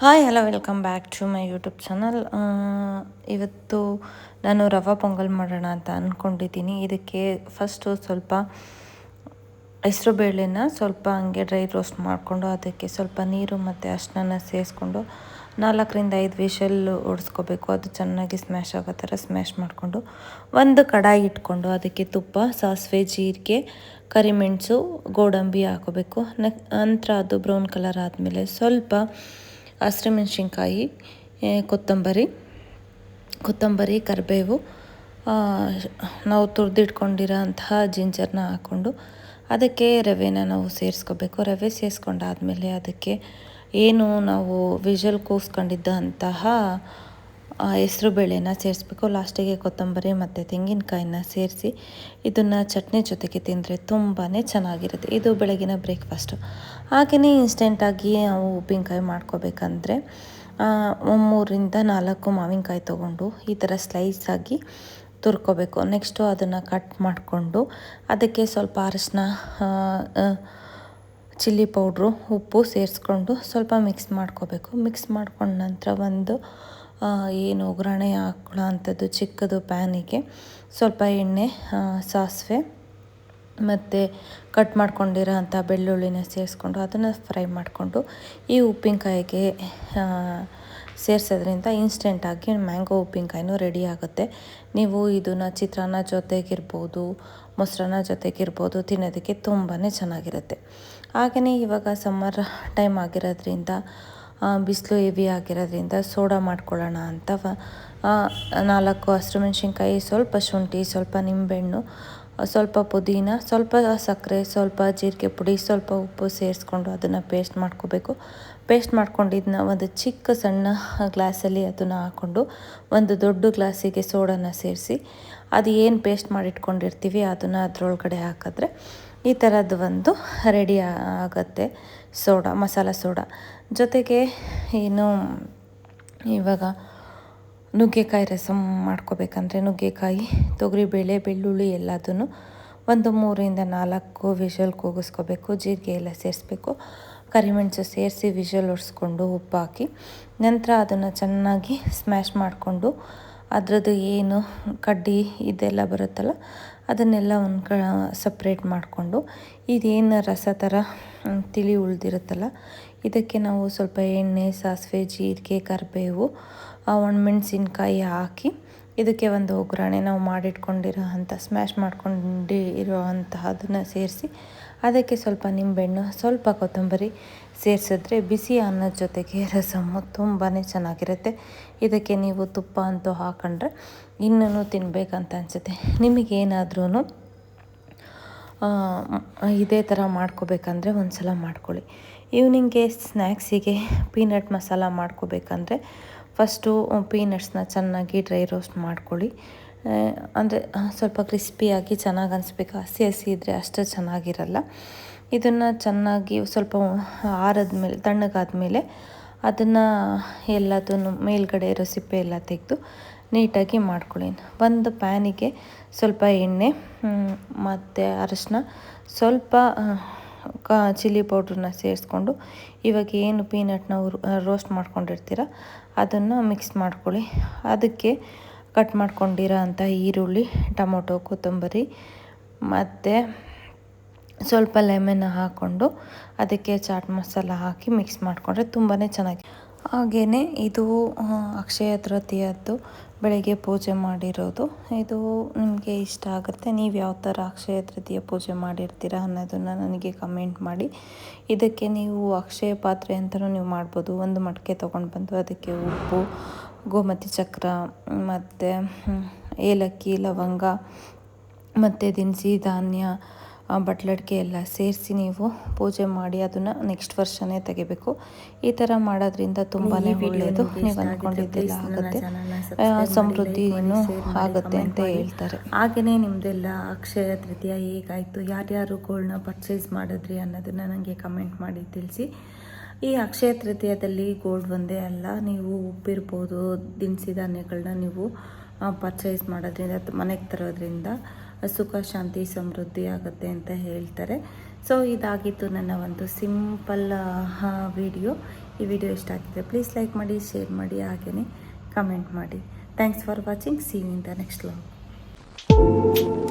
Hi hello welcome back to my YouTube channel. ಇವತ್ತು ನಾನು ರವೆ ಪೊಂಗಲ್ ಮಾಡೋಣ ಅಂತ ಅಂದ್ಕೊಂಡಿದ್ದೀನಿ. ಇದಕ್ಕೆ ಫಸ್ಟು ಸ್ವಲ್ಪ ಹೆಸರು ಬೇಳೆನ ಸ್ವಲ್ಪ ಹಂಗೆ ಡ್ರೈ ರೋಸ್ಟ್ ಮಾಡಿಕೊಂಡು ಅದಕ್ಕೆ ಸ್ವಲ್ಪ ನೀರು ಮತ್ತು ಅರಿಶಿನ ಸೇರಿಸ್ಕೊಂಡು 4-5 ವಿಷಲ್ ಹೊಡೆಸ್ಕೋಬೇಕು. ಅದು ಚೆನ್ನಾಗಿ ಸ್ಮ್ಯಾಶ್ ಆಗೋ ಥರ ಸ್ಮ್ಯಾಶ್ ಮಾಡಿಕೊಂಡು ಒಂದು ಕಡಾಯಿ ಇಟ್ಕೊಂಡು ಅದಕ್ಕೆ ತುಪ್ಪ, ಸಾಸಿವೆ, ಜೀರಿಗೆ, ಕರಿಮೆಣಸು, ಗೋಡಂಬಿ ಹಾಕೋಬೇಕು. ನಂತರ ಅದು ಬ್ರೌನ್ ಕಲರ್ ಆದಮೇಲೆ ಸ್ವಲ್ಪ ಹಸಿಮೆಣ್ಸಿನ್ಕಾಯಿ, ಕೊತ್ತಂಬರಿ, ಕರಿಬೇವು, ನಾವು ತುರಿದಿಟ್ಕೊಂಡಿರೋ ಅಂತಹ ಜಿಂಜರ್ನ ಹಾಕ್ಕೊಂಡು ಅದಕ್ಕೆ ರವೆನ ನಾವು ಸೇರಿಸ್ಕೋಬೇಕು. ರವೆ ಸೇರಿಸ್ಕೊಂಡಾದಮೇಲೆ ಅದಕ್ಕೆ ಏನು ನಾವು ವಿಷಲ್ ಕೂಗಿಸ್ಕೊಂಡಿದ್ದಂತಹ ಹೆಸರು ಬೇಳೆನ ಸೇರಿಸ್ಬೇಕು. ಲಾಸ್ಟಿಗೆ ಕೊತ್ತಂಬರಿ ಮತ್ತು ತೆಂಗಿನಕಾಯಿನ ಸೇರಿಸಿ ಇದನ್ನು ಚಟ್ನಿ ಜೊತೆಗೆ ತಿಂದರೆ ತುಂಬಾ ಚೆನ್ನಾಗಿರುತ್ತೆ. ಇದು ಬೆಳಗಿನ ಬ್ರೇಕ್ಫಾಸ್ಟು. ಹಾಗೆಯೇ ಇನ್ಸ್ಟೆಂಟಾಗಿ ನಾವು ಉಪ್ಪಿನಕಾಯಿ ಮಾಡ್ಕೋಬೇಕಂದ್ರೆ 3-4 ಮಾವಿನಕಾಯಿ ತೊಗೊಂಡು ಈ ಥರ ಸ್ಲೈಸಾಗಿ ತುರ್ಕೋಬೇಕು. ನೆಕ್ಸ್ಟು ಅದನ್ನು ಕಟ್ ಮಾಡಿಕೊಂಡು ಅದಕ್ಕೆ ಸ್ವಲ್ಪ ಅರಿಶಿನ, ಚಿಲ್ಲಿ ಪೌಡ್ರು, ಉಪ್ಪು ಸೇರಿಸ್ಕೊಂಡು ಸ್ವಲ್ಪ ಮಿಕ್ಸ್ ಮಾಡ್ಕೋಬೇಕು. ಮಿಕ್ಸ್ ಮಾಡ್ಕೊಂಡ ನಂತರ ಒಂದು ಏನು ಒಗ್ಗರಣೆ ಹಾಕೊಳ್ಳೋ ಅಂಥದ್ದು ಚಿಕ್ಕದು ಪ್ಯಾನಿಗೆ ಸ್ವಲ್ಪ ಎಣ್ಣೆ, ಸಾಸಿವೆ ಮತ್ತು ಕಟ್ ಮಾಡ್ಕೊಂಡಿರೋ ಅಂಥ ಬೆಳ್ಳುಳ್ಳಿನ ಸೇರಿಸ್ಕೊಂಡು ಅದನ್ನು ಫ್ರೈ ಮಾಡಿಕೊಂಡು ಈ ಉಪ್ಪಿನಕಾಯಿಗೆ ಸೇರಿಸೋದ್ರಿಂದ ಇನ್ಸ್ಟೆಂಟಾಗಿ ಮ್ಯಾಂಗೋ ಉಪ್ಪಿನಕಾಯಿನೂ ರೆಡಿ ಆಗುತ್ತೆ. ನೀವು ಇದನ್ನು ಚಿತ್ರಾನ್ನ ಜೊತೆಗಿರ್ಬೋದು, ಮೊಸರನ್ನ ಜೊತೆಗಿರ್ಬೋದು ತಿನ್ನೋದಕ್ಕೆ ತುಂಬಾ ಚೆನ್ನಾಗಿರುತ್ತೆ. ಹಾಗೆಯೇ ಇವಾಗ ಸಮ್ಮರ್ ಟೈಮ್ ಆಗಿರೋದ್ರಿಂದ ಬಿಸಿಲು ಹೆವಿ ಆಗಿರೋದ್ರಿಂದ ಸೋಡಾ ಮಾಡ್ಕೊಳ್ಳೋಣ ಅಂತ 4 ಹಸಿಮೆಣ್ಸಿನ್ಕಾಯಿ, ಸ್ವಲ್ಪ ಶುಂಠಿ, ಸ್ವಲ್ಪ ನಿಂಬೆಹಣ್ಣು, ಸ್ವಲ್ಪ ಪುದೀನ, ಸ್ವಲ್ಪ ಸಕ್ಕರೆ, ಸ್ವಲ್ಪ ಜೀರಿಗೆ ಪುಡಿ, ಸ್ವಲ್ಪ ಉಪ್ಪು ಸೇರಿಸ್ಕೊಂಡು ಅದನ್ನು ಪೇಸ್ಟ್ ಮಾಡ್ಕೋಬೇಕು. ಪೇಸ್ಟ್ ಮಾಡ್ಕೊಂಡಿದ್ದನ್ನ ಒಂದು ಚಿಕ್ಕ ಸಣ್ಣ ಗ್ಲಾಸಲ್ಲಿ ಅದನ್ನು ಹಾಕ್ಕೊಂಡು ಒಂದು ದೊಡ್ಡ ಗ್ಲಾಸಿಗೆ ಸೋಡಾನ ಸೇರಿಸಿ ಅದು ಏನು ಪೇಸ್ಟ್ ಮಾಡಿಟ್ಕೊಂಡಿರ್ತೀವಿ ಅದನ್ನು ಅದರೊಳಗಡೆ ಹಾಕಿದ್ರೆ ಈ ಥರದ್ದು ಒಂದು ರೆಡಿ ಆಗುತ್ತೆ ಮಸಾಲ ಸೋಡಾ. ಜೊತೆಗೆ ಏನು ಇವಾಗ ನುಗ್ಗೆಕಾಯಿ ರಸಮ್ ಮಾಡ್ಕೋಬೇಕಂದ್ರೆ ನುಗ್ಗೆಕಾಯಿ, ತೊಗರಿಬೇಳೆ, ಬೆಳ್ಳುಳ್ಳಿ ಎಲ್ಲದನ್ನು ಒಂದು 3-4 ವಿಷಲ್ ಕೂಗಿಸ್ಕೋಬೇಕು. ಜೀರಿಗೆ ಎಲ್ಲ ಸೇರಿಸ್ಬೇಕು. ಕರಿಮೆಣಸು ಸೇರಿಸಿ ವಿಷಲ್ ಹೊಡೆಸ್ಕೊಂಡು ಉಪ್ಪು ಹಾಕಿ ನಂತರ ಅದನ್ನು ಚೆನ್ನಾಗಿ ಸ್ಮ್ಯಾಶ್ ಮಾಡಿಕೊಂಡು ಅದರದ್ದು ಏನು ಕಡ್ಡಿ ಇದೆಲ್ಲ ಬರುತ್ತಲ್ಲ ಅದನ್ನೆಲ್ಲ ಸಪ್ರೇಟ್ ಮಾಡಿಕೊಂಡು ಇದೇನು ರಸ ಥರ ತಿಳಿ ಉಳಿದಿರುತ್ತಲ್ಲ ಇದಕ್ಕೆ ನಾವು ಸ್ವಲ್ಪ ಎಣ್ಣೆ, ಸಾಸಿವೆ, ಜೀರಿಗೆ, ಕರಿಬೇವು, ಒಣಮೆಣಸಿನ್ಕಾಯಿ ಹಾಕಿ ಇದಕ್ಕೆ ಒಂದು ಒಗ್ಗರಣೆ ನಾವು ಮಾಡಿಟ್ಕೊಂಡಿರೋ ಅಂಥ ಸ್ಮ್ಯಾಶ್ ಮಾಡ್ಕೊಂಡಿರೋ ಅಂತಹದನ್ನು ಸೇರಿಸಿ ಅದಕ್ಕೆ ಸ್ವಲ್ಪ ನಿಂಬೆಹಣ್ಣು, ಸ್ವಲ್ಪ ಕೊತ್ತಂಬರಿ ಸೇರಿಸಿದ್ರೆ ಬಿಸಿ ಅನ್ನದ ಜೊತೆಗೆ ರಸಮ್ಮು ತುಂಬಾ ಚೆನ್ನಾಗಿರುತ್ತೆ. ಇದಕ್ಕೆ ನೀವು ತುಪ್ಪ ಅಂತೂ ಹಾಕೊಂಡ್ರೆ ಇನ್ನೂ ತಿನ್ನಬೇಕಂತ ಅನಿಸುತ್ತೆ. ನಿಮಗೇನಾದ್ರೂ ಇದೇ ಥರ ಮಾಡ್ಕೋಬೇಕಂದ್ರೆ ಒಂದು ಸಲ ಮಾಡ್ಕೊಳ್ಳಿ. ಈವ್ನಿಂಗ್ಗೆ ಸ್ನ್ಯಾಕ್ಸಿಗೆ ಪೀನಟ್ ಮಸಾಲ ಮಾಡ್ಕೋಬೇಕಂದ್ರೆ ಫಸ್ಟು ಪೀನಟ್ಸ್ನ ಚೆನ್ನಾಗಿ ಡ್ರೈ ರೋಸ್ಟ್ ಮಾಡ್ಕೊಳ್ಳಿ. ಅಂದರೆ ಸ್ವಲ್ಪ ಕ್ರಿಸ್ಪಿಯಾಗಿ ಚೆನ್ನಾಗಿ ಅನಿಸ್ಬೇಕು. ಹಸಿ ಇದ್ದರೆ ಅಷ್ಟು ಚೆನ್ನಾಗಿರಲ್ಲ. ಇದನ್ನು ಚೆನ್ನಾಗಿ ಸ್ವಲ್ಪ ಆರಿದ್ಮೇಲೆ ತಣ್ಣಗಾದ್ಮೇಲೆ ಅದನ್ನು ಎಲ್ಲದನ್ನು ಮೇಲ್ಗಡೆ ಇರೋ ಸಿಪ್ಪೆ ಎಲ್ಲ ತೆಗೆದು ನೀಟಾಗಿ ಮಾಡ್ಕೊಳ್ಳಿ. ಒಂದು ಪ್ಯಾನಿಗೆ ಸ್ವಲ್ಪ ಎಣ್ಣೆ ಮತ್ತು ಅರಿಶಿನ, ಸ್ವಲ್ಪ ಚಿಲ್ಲಿ ಪೌಡ್ರನ್ನ ಸೇರಿಸ್ಕೊಂಡು ಇವಾಗ ಏನು ಪೀನಟ್ನ ರೋಸ್ಟ್ ಮಾಡ್ಕೊಂಡಿರ್ತೀರ ಅದನ್ನು ಮಿಕ್ಸ್ ಮಾಡ್ಕೊಳ್ಳಿ. ಅದಕ್ಕೆ ಕಟ್ ಮಾಡ್ಕೊಂಡಿರೋ ಅಂಥ ಈರುಳ್ಳಿ, ಟೊಮೊಟೊ, ಕೊತ್ತಂಬರಿ ಮತ್ತು ಸ್ವಲ್ಪ ಲೆಮನ್ ಹಾಕ್ಕೊಂಡು ಅದಕ್ಕೆ ಚಾಟ್ ಮಸಾಲ ಹಾಕಿ ಮಿಕ್ಸ್ ಮಾಡಿಕೊಂಡ್ರೆ ತುಂಬಾ ಚೆನ್ನಾಗಿ. ಹಾಗೆಯೇ ಇದು ಅಕ್ಷಯ ತೃತೀಯದ್ದು ಬೆಳಗ್ಗೆ ಪೂಜೆ ಮಾಡಿರೋದು. ಇದು ನಿಮಗೆ ಇಷ್ಟ ಆಗುತ್ತೆ. ನೀವು ಯಾವ ಥರ ಅಕ್ಷಯ ತೃತೀಯ ಪೂಜೆ ಮಾಡಿರ್ತೀರ ಅನ್ನೋದನ್ನು ನನಗೆ ಕಮೆಂಟ್ ಮಾಡಿ. ಇದಕ್ಕೆ ನೀವು ಅಕ್ಷಯ ಪಾತ್ರೆ ಅಂತಲೂ ನೀವು ಮಾಡ್ಬೋದು. ಒಂದು ಮಡಕೆ ತೊಗೊಂಡು ಬಂದು ಅದಕ್ಕೆ ಉಪ್ಪು, ಗೋಮತಿ ಚಕ್ರ ಮತ್ತು ಏಲಕ್ಕಿ, ಲವಂಗ ಮತ್ತು ದಿನಸಿ ಧಾನ್ಯ, ಬಟ್ಲಡ್ಕೆ ಎಲ್ಲ ಸೇರಿಸಿ ನೀವು ಪೂಜೆ ಮಾಡಿ ಅದನ್ನು ನೆಕ್ಸ್ಟ್ ವರ್ಷನೇ ತೆಗಿಬೇಕು. ಈ ಥರ ಮಾಡೋದ್ರಿಂದ ತುಂಬಾ ಒಳ್ಳೆಯದು. ನೀವು ಅಂದ್ಕೊಂಡಿದ್ದೆಲ್ಲ ಆಗುತ್ತೆ, ಸಮೃದ್ಧಿನೂ ಆಗುತ್ತೆ ಅಂತ ಹೇಳ್ತಾರೆ. ಹಾಗೆಯೇ ನಿಮ್ಮದೆಲ್ಲ ಅಕ್ಷಯ ತೃತೀಯ ಹೇಗಾಯಿತು, ಯಾರ್ಯಾರು ಗೋಲ್ಡ್ನ ಪರ್ಚೇಸ್ ಮಾಡಿದ್ರಿ ಅನ್ನೋದನ್ನು ನನಗೆ ಕಮೆಂಟ್ ಮಾಡಿ ತಿಳಿಸಿ. ಈ ಅಕ್ಷಯ ತೃತೀಯದಲ್ಲಿ ಗೋಲ್ಡ್ ಒಂದೇ ಅಲ್ಲ, ನೀವು ಉಪ್ಪಿರ್ಬೋದು, ದಿನಸಿ ಧಾನ್ಯಗಳನ್ನ ನೀವು ಪರ್ಚೇಸ್ ಮಾಡೋದ್ರಿಂದ ಮನೆಗೆ ತರೋದ್ರಿಂದ ಸುಖ, ಶಾಂತಿ, ಸಮೃದ್ಧಿ ಆಗುತ್ತೆ ಅಂತ ಹೇಳ್ತಾರೆ. ಸೊ ಇದಾಗಿತ್ತು ನನ್ನ ಒಂದು ಸಿಂಪಲ್ ವಿಡಿಯೋ. ಈ ವಿಡಿಯೋ ಇಷ್ಟ ಆಗಿದ್ರೆ ಪ್ಲೀಸ್ ಲೈಕ್ ಮಾಡಿ, ಶೇರ್ ಮಾಡಿ, ಹಾಗೆಯೇ ಕಮೆಂಟ್ ಮಾಡಿ. Thanks for watching. See you in the next vlog.